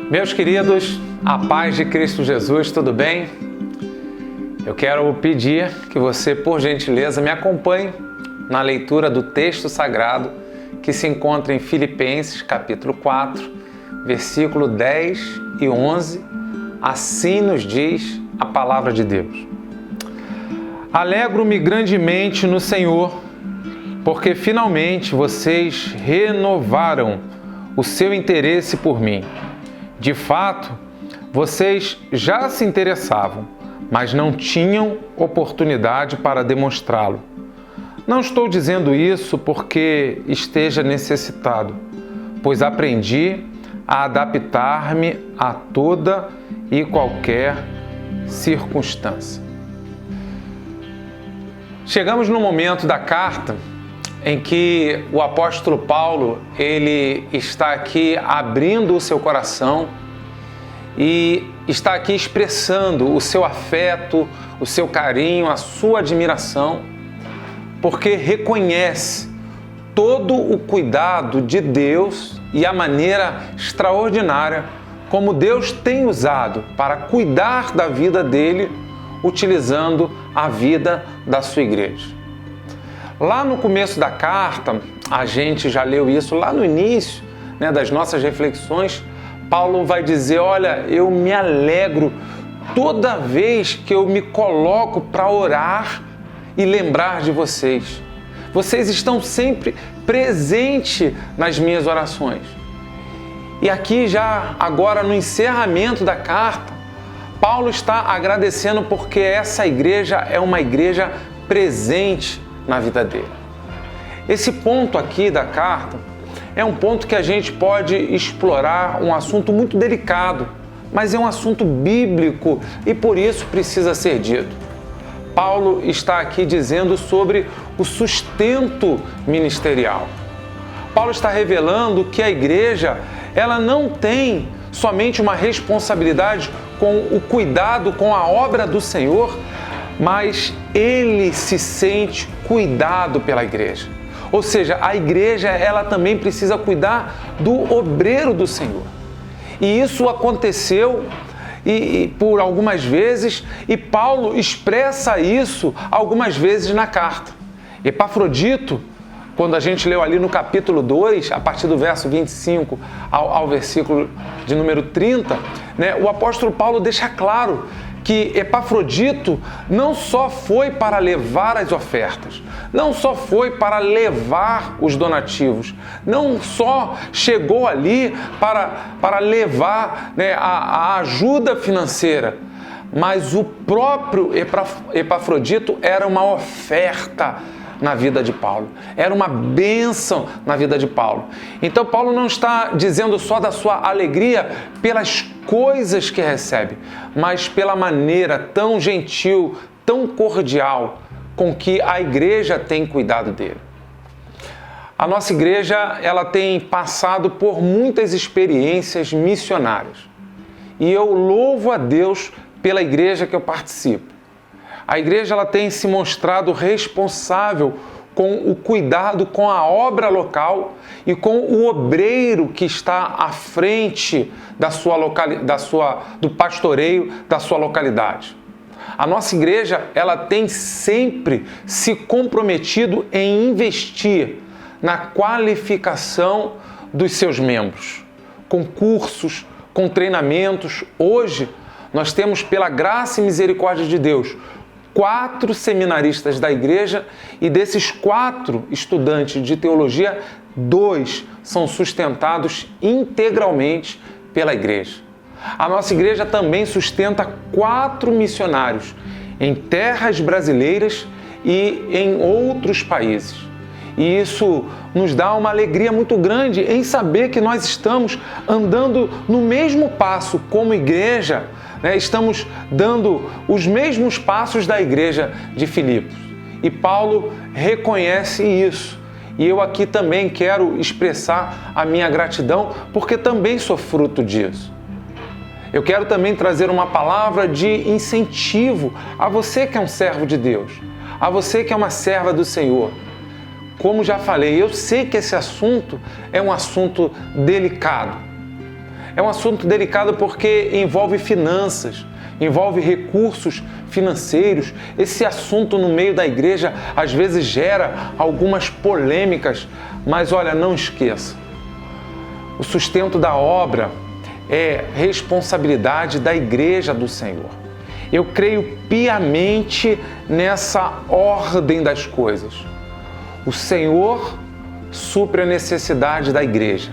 Meus queridos, a paz de Cristo Jesus, tudo bem? Eu quero pedir que você, por gentileza, me acompanhe na leitura do texto sagrado que se encontra em Filipenses, capítulo 4, versículo 10 e 11. Assim nos diz a palavra de Deus. Alegro-me grandemente no Senhor, porque finalmente vocês renovaram o seu interesse por mim. De fato, vocês já se interessavam, mas não tinham oportunidade para demonstrá-lo. Não estou dizendo isso porque esteja necessitado, pois aprendi a adaptar-me a toda e qualquer circunstância. Chegamos no momento da carta em que o apóstolo Paulo, ele está aqui abrindo o seu coração e está aqui expressando o seu afeto, o seu carinho, a sua admiração, porque reconhece todo o cuidado de Deus e a maneira extraordinária como Deus tem usado para cuidar da vida dele, utilizando a vida da sua igreja. Lá no começo da carta, a gente já leu isso lá no início, das nossas reflexões. Paulo vai dizer, olha, eu me alegro toda vez que eu me coloco para orar e lembrar de vocês. Vocês estão sempre presentes nas minhas orações. E aqui já, agora no encerramento da carta, Paulo está agradecendo porque essa igreja é uma igreja presente na vida dele. Esse ponto aqui da carta é um ponto que a gente pode explorar, um assunto muito delicado, mas é um assunto bíblico e por isso precisa ser dito. Paulo está aqui dizendo sobre o sustento ministerial. Paulo está revelando que a igreja, ela não tem somente uma responsabilidade com o cuidado com a obra do Senhor, mas ele se sente cuidado pela igreja. Ou seja, a igreja, ela também precisa cuidar do obreiro do Senhor. E isso aconteceu por algumas vezes, e Paulo expressa isso algumas vezes na carta. Epafrodito, quando a gente leu ali no capítulo 2, a partir do verso 25 ao versículo de número 30, o apóstolo Paulo deixa claro que Epafrodito não só foi para levar as ofertas, não só foi para levar os donativos, não só chegou ali para levar a ajuda financeira, mas o próprio Epafrodito era uma oferta na vida de Paulo, era uma bênção na vida de Paulo. Então Paulo não está dizendo só da sua alegria pelas coisas que recebe, mas pela maneira tão gentil, tão cordial com que a igreja tem cuidado dele. A nossa igreja, ela tem passado por muitas experiências missionárias e eu louvo a Deus pela igreja que eu participo. A igreja, ela tem se mostrado responsável com o cuidado com a obra local e com o obreiro que está à frente do pastoreio da sua localidade. A nossa igreja, ela tem sempre se comprometido em investir na qualificação dos seus membros, com cursos, com treinamentos. Hoje, nós temos, pela graça e misericórdia de Deus, 4 seminaristas da igreja e desses 4 estudantes de teologia, 2 são sustentados integralmente pela igreja. A nossa igreja também sustenta 4 missionários em terras brasileiras e em outros países. E isso nos dá uma alegria muito grande em saber que nós estamos andando no mesmo passo como igreja, estamos dando os mesmos passos da igreja de Filipos. E Paulo reconhece isso. E eu aqui também quero expressar a minha gratidão, porque também sou fruto disso. Eu quero também trazer uma palavra de incentivo a você que é um servo de Deus, a você que é uma serva do Senhor. Como já falei, eu sei que esse assunto é um assunto delicado. É um assunto delicado porque envolve finanças, envolve recursos financeiros. Esse assunto no meio da igreja às vezes gera algumas polêmicas, mas olha, não esqueça, o sustento da obra é responsabilidade da igreja do Senhor. Eu creio piamente nessa ordem das coisas. O Senhor supre a necessidade da igreja.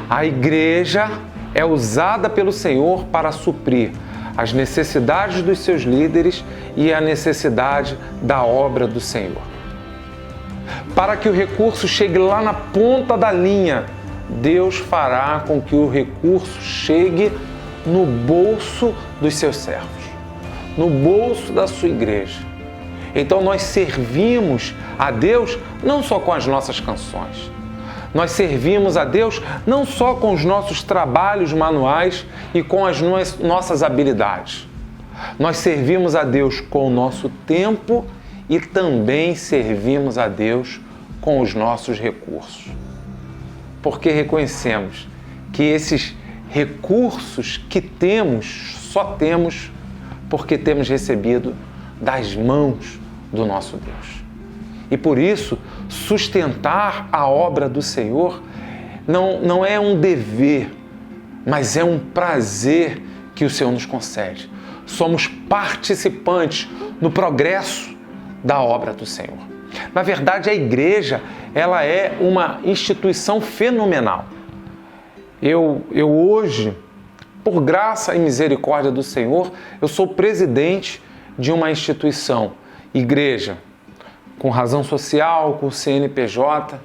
A igreja é usada pelo Senhor para suprir as necessidades dos seus líderes e a necessidade da obra do Senhor. Para que o recurso chegue lá na ponta da linha, Deus fará com que o recurso chegue no bolso dos seus servos, no bolso da sua igreja. Então nós servimos a Deus não só com as nossas canções, nós servimos a Deus não só com os nossos trabalhos manuais e com as nossas habilidades. Nós servimos a Deus com o nosso tempo e também servimos a Deus com os nossos recursos. Porque reconhecemos que esses recursos que temos, só temos porque temos recebido das mãos do nosso Deus. E por isso, sustentar a obra do Senhor não é um dever, mas é um prazer que o Senhor nos concede. Somos participantes no progresso da obra do Senhor. Na verdade, a igreja, ela é uma instituição fenomenal. Eu hoje, por graça e misericórdia do Senhor, eu sou presidente de uma instituição, igreja, com razão social, com CNPJ.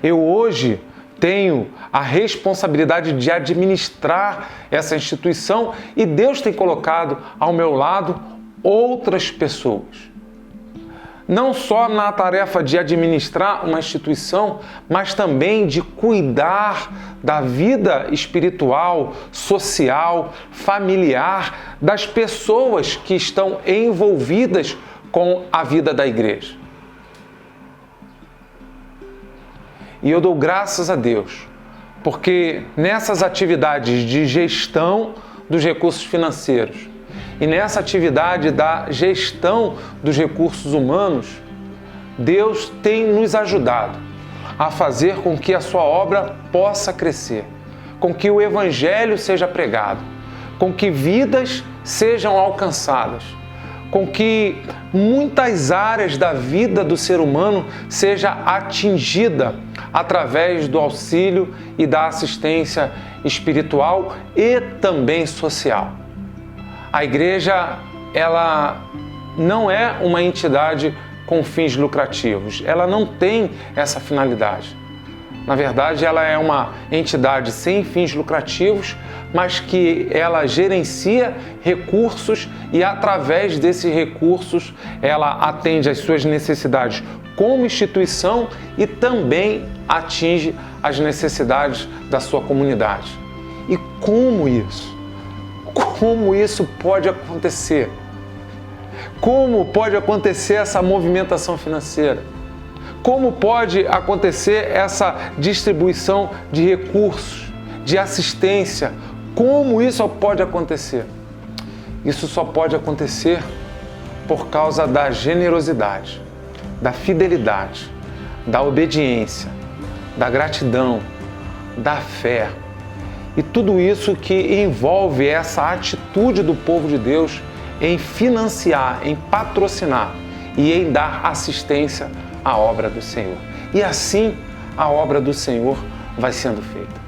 Eu hoje tenho a responsabilidade de administrar essa instituição e Deus tem colocado ao meu lado outras pessoas. Não só na tarefa de administrar uma instituição, mas também de cuidar da vida espiritual, social, familiar das pessoas que estão envolvidas com a vida da igreja. E eu dou graças a Deus, porque nessas atividades de gestão dos recursos financeiros e nessa atividade da gestão dos recursos humanos, Deus tem nos ajudado a fazer com que a sua obra possa crescer, com que o Evangelho seja pregado, com que vidas sejam alcançadas, com que muitas áreas da vida do ser humano seja atingida através do auxílio e da assistência espiritual e também social. A igreja, ela não é uma entidade com fins lucrativos, ela não tem essa finalidade. Na verdade, ela é uma entidade sem fins lucrativos, mas que ela gerencia recursos e, através desses recursos, ela atende às suas necessidades como instituição e também atinge as necessidades da sua comunidade. E como isso? Como isso pode acontecer? Como pode acontecer essa movimentação financeira? Como pode acontecer essa distribuição de recursos, de assistência? Como isso pode acontecer? Isso só pode acontecer por causa da generosidade, da fidelidade, da obediência, da gratidão, da fé. E tudo isso que envolve essa atitude do povo de Deus em financiar, em patrocinar e em dar assistência à obra do Senhor. E assim a obra do Senhor vai sendo feita.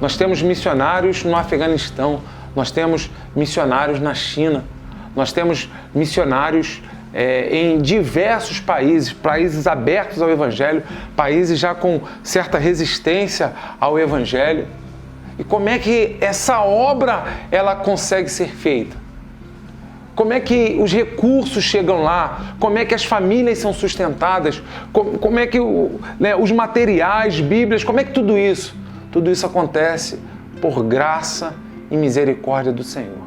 Nós temos missionários no Afeganistão, nós temos missionários na China, nós temos missionários em diversos países, países abertos ao Evangelho, países já com certa resistência ao Evangelho. E como é que essa obra ela consegue ser feita? Como é que os recursos chegam lá? Como é que as famílias são sustentadas? Como é que os materiais, Bíblias, como é que tudo isso? Tudo isso acontece por graça e misericórdia do Senhor.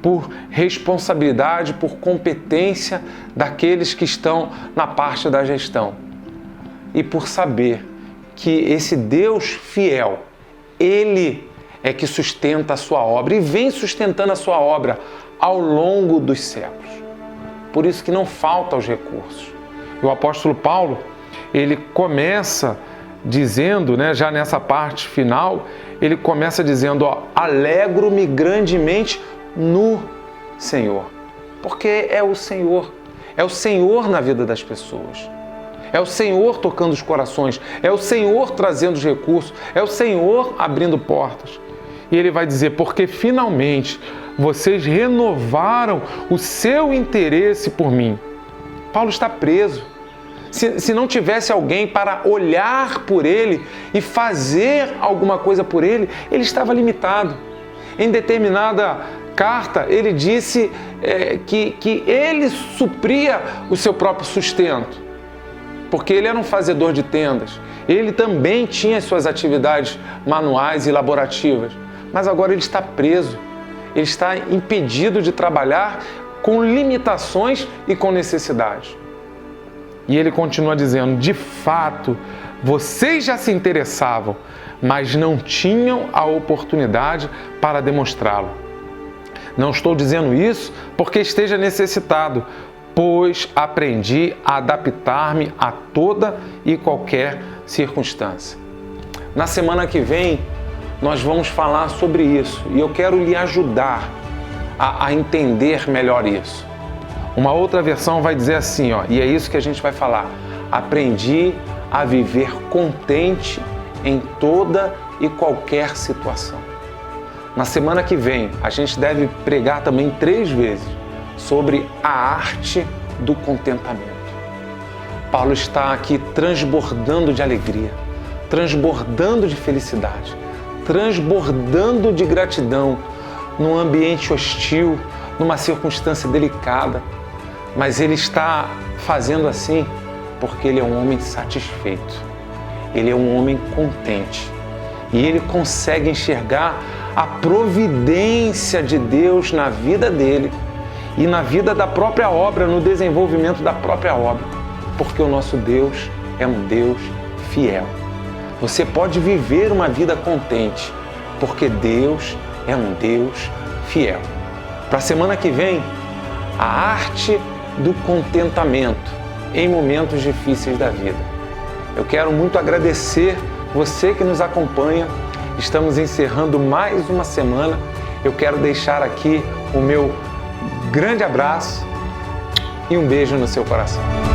Por responsabilidade, por competência daqueles que estão na parte da gestão. E por saber que esse Deus fiel, Ele é que sustenta a sua obra e vem sustentando a sua obra ao longo dos séculos. Por isso que não falta os recursos. E o apóstolo Paulo, ele começa dizendo, já nessa parte final, ele começa dizendo, alegro-me grandemente no Senhor. Porque é o Senhor na vida das pessoas. É o Senhor tocando os corações, é o Senhor trazendo os recursos, é o Senhor abrindo portas. E ele vai dizer, porque finalmente vocês renovaram o seu interesse por mim. Paulo está preso. Se não tivesse alguém para olhar por ele e fazer alguma coisa por ele, ele estava limitado. Em determinada carta, ele disse que ele supria o seu próprio sustento, porque ele era um fazedor de tendas. Ele também tinha as suas atividades manuais e laborativas, mas agora ele está preso. Ele está impedido de trabalhar com limitações e com necessidades. E ele continua dizendo, de fato, vocês já se interessavam, mas não tinham a oportunidade para demonstrá-lo. Não estou dizendo isso porque esteja necessitado, pois aprendi a adaptar-me a toda e qualquer circunstância. Na semana que vem, nós vamos falar sobre isso e eu quero lhe ajudar a entender melhor isso. Uma outra versão vai dizer assim, e é isso que a gente vai falar. Aprendi a viver contente em toda e qualquer situação. Na semana que vem, a gente deve pregar também 3 vezes sobre a arte do contentamento. Paulo está aqui transbordando de alegria, transbordando de felicidade, transbordando de gratidão num ambiente hostil, numa circunstância delicada, mas ele está fazendo assim porque ele é um homem satisfeito, ele é um homem contente e ele consegue enxergar a providência de Deus na vida dele e na vida da própria obra, no desenvolvimento da própria obra, porque o nosso Deus é um Deus fiel. Você pode viver uma vida contente, porque Deus é um Deus fiel. Para a semana que vem, a arte do contentamento em momentos difíceis da vida. Eu quero muito agradecer você que nos acompanha. Estamos encerrando mais uma semana. Eu quero deixar aqui o meu grande abraço e um beijo no seu coração.